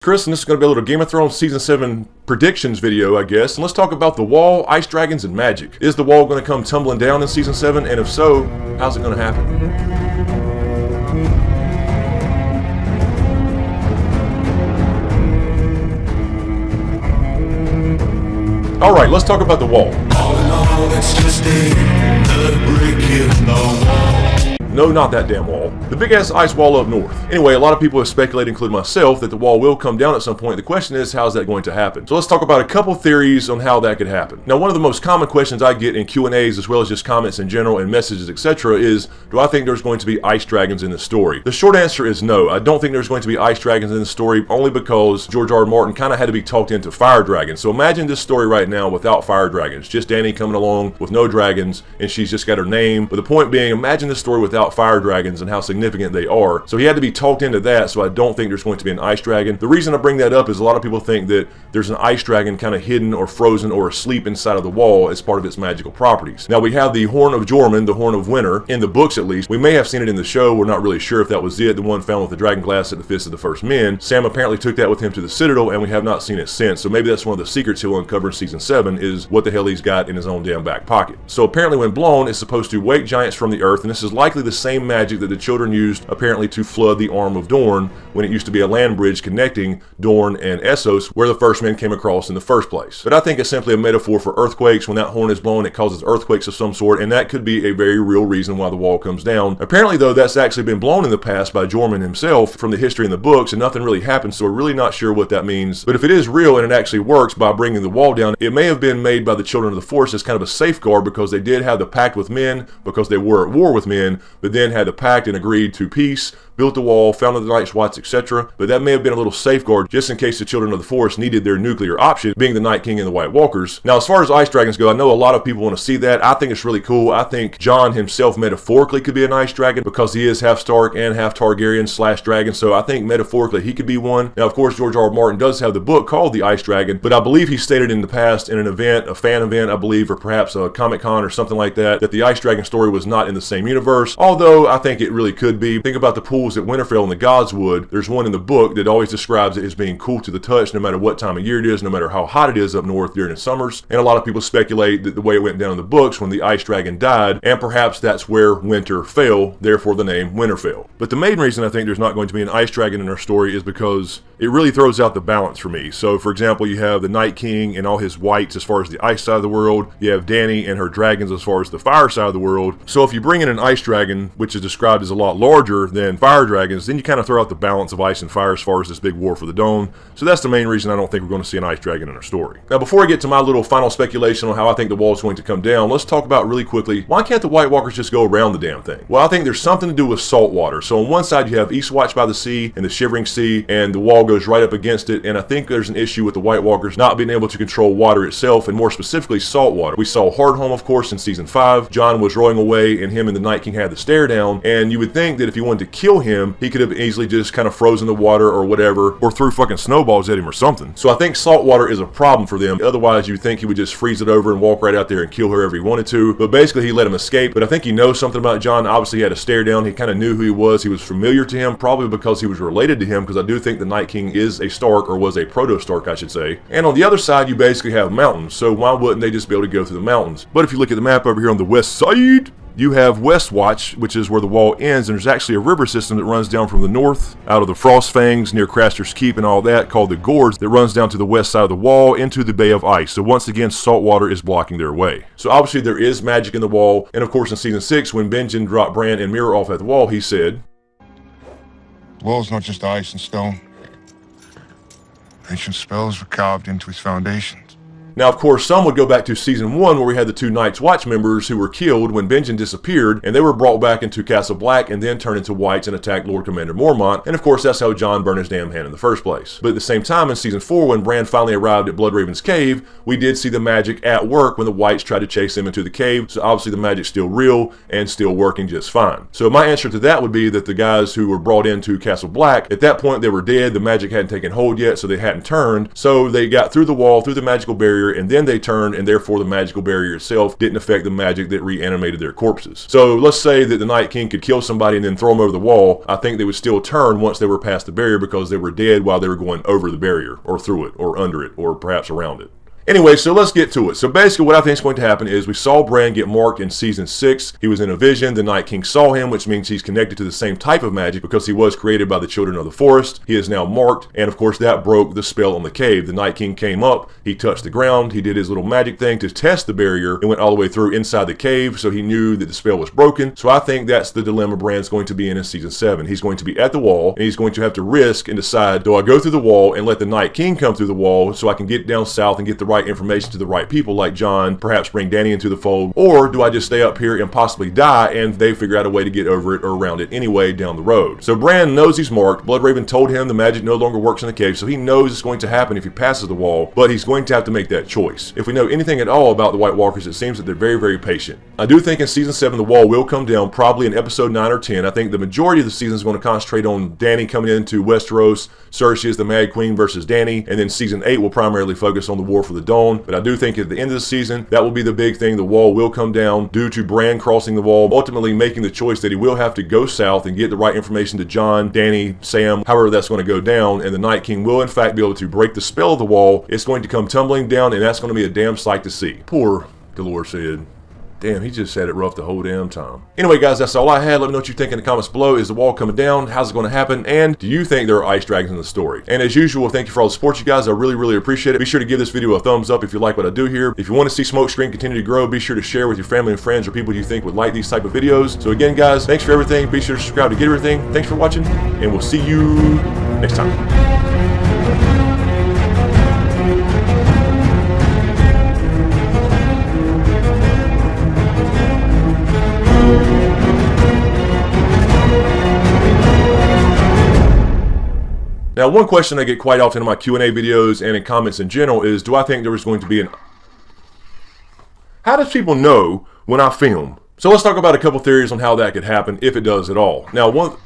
Chris, and this is going to be a little Game of Thrones Season 7 predictions video, I guess. And let's talk about the wall, ice dragons, and magic. Is the wall going to come tumbling down in Season 7? And if so, how's it going to happen? Alright, let's talk about the wall. No, not that damn wall. The big ass ice wall up north. Anyway, a lot of people have speculated, including myself, that the wall will come down at some point. The question is, how's that going to happen? So let's talk about a couple theories on how that could happen. Now, one of the most common questions I get in Q&As, as well as just comments in general and messages, etc., is, do I think there's going to be ice dragons in the story? The short answer is no. I don't think there's going to be ice dragons in the story, only because George R. R. Martin kind of had to be talked into fire dragons. So imagine this story right now without fire dragons. Just Dany coming along with no dragons, and she's just got her name. But the point being, imagine this story without fire dragons and how significant they are. So he had to be talked into that, so I don't think there's going to be an ice dragon. The reason I bring that up is a lot of people think that there's an ice dragon kind of hidden or frozen or asleep inside of the wall as part of its magical properties. Now we have the Horn of Jormungand, the Horn of Winter, in the books at least. We may have seen it in the show, we're not really sure if that was it, the one found with the dragon glass at the Fist of the First Men. Sam apparently took that with him to the Citadel, and we have not seen it since, so maybe that's one of the secrets he'll uncover in Season 7, is what the hell he's got in his own damn back pocket. So apparently when blown, it's supposed to wake giants from the earth, and this is likely the same magic that the children used apparently to flood the Arm of Dorne when it used to be a land bridge connecting Dorne and Essos, where the First Men came across in the first place. But I think it's simply a metaphor for earthquakes. When that horn is blown, it causes earthquakes of some sort, and that could be a very real reason why the wall comes down. Apparently though, that's actually been blown in the past by Jormungand himself from the history in the books, and nothing really happened, so we're really not sure what that means. But if it is real and it actually works by bringing the wall down, it may have been made by the Children of the Forest as kind of a safeguard, because they did have the pact with men, because they were at war with men, but then had the pact and agreed to peace, built the wall, founded the Night's Watch, etc. But that may have been a little safeguard just in case the Children of the Forest needed their nuclear option, being the Night King and the White Walkers. Now, as far as ice dragons go, I know a lot of people want to see that. I think it's really cool. I think Jon himself metaphorically could be an ice dragon because he is half Stark and half Targaryen / dragon, so I think metaphorically he could be one. Now, of course, George R. R. Martin does have the book called The Ice Dragon, but I believe he stated in the past in an event, a fan event, I believe, or perhaps a Comic-Con or something like that, that the ice dragon story was not in the same universe, although I think it really could be. Think about the pools at Winterfell and the Godswood. There's one in the book that always describes it as being cool to the touch no matter what time of year it is, no matter how hot it is up north during the summers. And a lot of people speculate that the way it went down in the books when the ice dragon died, and perhaps that's where winter fell, therefore the name Winterfell. But the main reason I think there's not going to be an ice dragon in our story is because it really throws out the balance for me. So for example, you have the Night King and all his whites as far as the ice side of the world. You have Dany and her dragons as far as the fire side of the world. So if you bring in an ice dragon, which is described as a lot larger than fire dragons, then you kind of throw out the balance of ice and fire as far as this big war for the Dome. So that's the main reason I don't think we're going to see an ice dragon in our story. Now, before I get to my little final speculation on how I think the wall is going to come down, let's talk about really quickly, why can't the White Walkers just go around the damn thing? Well, I think there's something to do with salt water. So on one side you have Eastwatch by the Sea and the Shivering Sea, and the wall goes right up against it, and I think there's an issue with the White Walkers not being able to control water itself, and more specifically salt water. We saw Hardhome, of course, in Season 5. Jon was rowing away and him and the Night King had the stare down, and you would think that if he wanted to kill him, he could have easily just kind of frozen the water or whatever, or threw fucking snowballs at him or something. So I think salt water is a problem for them. Otherwise, you'd think he would just freeze it over and walk right out there and kill whoever he wanted to. But basically, he let him escape. But I think he knows something about Jon. Obviously, he had a stare down. He kind of knew who he was. He was familiar to him, probably because he was related to him, because I do think the Night King is a Stark, or was a proto-Stark, I should say. And on the other side, you basically have mountains. So why wouldn't they just be able to go through the mountains? But if you look at the map over here on the west side, you have Westwatch, which is where the wall ends, and there's actually a river system that runs down from the north, out of the Frost Fangs, near Craster's Keep and all that, called the Gorge, that runs down to the west side of the wall into the Bay of Ice. So once again, salt water is blocking their way. So obviously there is magic in the wall, and of course in Season 6, when Benjen dropped Bran and Mira off at the wall, he said, "The wall's not just ice and stone. Ancient spells were carved into its foundations." Now, of course, some would go back to Season 1, where we had the two Night's Watch members who were killed when Benjen disappeared, and they were brought back into Castle Black and then turned into whites and attacked Lord Commander Mormont, and of course that's how Jon burned his damn hand in the first place. But at the same time, in Season 4, when Bran finally arrived at Bloodraven's cave, we did see the magic at work when the whites tried to chase him into the cave, so obviously the magic's still real and still working just fine. So my answer to that would be that the guys who were brought into Castle Black, at that point they were dead, the magic hadn't taken hold yet, so they hadn't turned, so they got through the wall, through the magical barrier, barrier, and then they turned, and therefore the magical barrier itself didn't affect the magic that reanimated their corpses. So let's say that the Night King could kill somebody and then throw them over the wall. I think they would still turn once they were past the barrier because they were dead while they were going over the barrier, or through it, or under it, or perhaps around it. Anyway, so let's get to it. So basically what I think is going to happen is we saw Bran get marked in season 6. He was in a vision. The Night King saw him, which means he's connected to the same type of magic because he was created by the children of the forest. He is now marked, and of course that broke the spell on the cave. The Night King came up, he touched the ground, he did his little magic thing to test the barrier and went all the way through inside the cave, so he knew that the spell was broken. So I think that's the dilemma Bran's going to be in season 7. He's going to be at the wall, and he's going to have to risk and decide, do I go through the wall and let the Night King come through the wall so I can get down south and get the right information to the right people like Jon, perhaps bring Dany into the fold, or do I just stay up here and possibly die and they figure out a way to get over it or around it anyway down the road? So Bran knows he's marked. Bloodraven told him the magic no longer works in the cave, so he knows it's going to happen if he passes the wall, but he's going to have to make that choice. If we know anything at all about the White Walkers, it seems that they're very, very patient. I do think in season 7 the wall will come down, probably in episode 9 or 10. I think the majority of the season is going to concentrate on Dany coming into Westeros, Cersei is the Mad Queen versus Dany, and then season 8 will primarily focus on the War for the Dawn. But I do think at the end of the season, that will be the big thing. The wall will come down due to Bran crossing the wall, ultimately making the choice that he will have to go south and get the right information to Jon, Dany, Sam, however that's going to go down, and the Night King will in fact be able to break the spell of the wall. It's going to come tumbling down, and that's going to be a damn sight to see. Poor Dolores said. Damn, he just had it rough the whole damn time. Anyway, guys, that's all I had. Let me know what you think in the comments below. Is the wall coming down? How's it going to happen? And do you think there are ice dragons in the story? And as usual, thank you for all the support, you guys. I really, really appreciate it. Be sure to give this video a thumbs up if you like what I do here. If you want to see Smokescreen continue to grow, be sure to share with your family and friends or people you think would like these type of videos. So again, guys, thanks for everything. Be sure to subscribe to get everything. Thanks for watching, and we'll see you next time. Now, one question I get quite often in my Q&A videos and in comments in general is, do I think there was going to be an... How does people know when I film? So let's talk about a couple theories on how that could happen, if it does at all. Now, one...